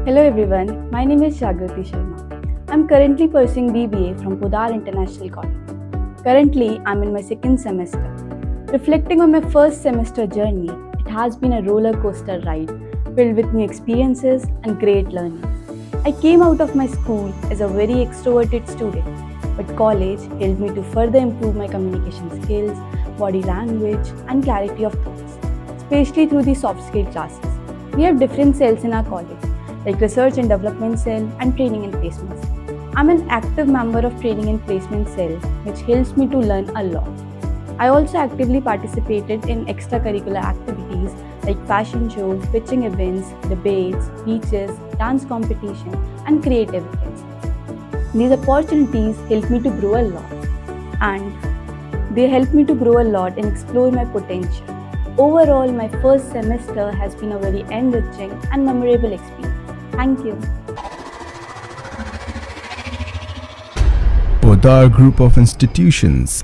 Hello everyone, my name is Jagriti Sharma. I'm currently pursuing BBA from Poddar International College. Currently, I'm in my second semester. Reflecting on my first semester journey, it has been a roller coaster ride filled with new experiences and great learning. I came out of my school as a very extroverted student, but college helped me to further improve my communication skills, body language, and clarity of thoughts, especially through the soft skill classes. We have different cells in our college, like research and development cell and training and placement cell. I'm an active member of training and placement cell, which helps me to learn a lot. I also actively participated in extracurricular activities like fashion show, pitching events, debates, speeches, dance competition, and creative events. These opportunities helped me to grow a lot, and they helped me to grow a lot and explore my potential. Overall, my first semester has been a very enriching and memorable experience. Thank you. Poddar Group of Institutions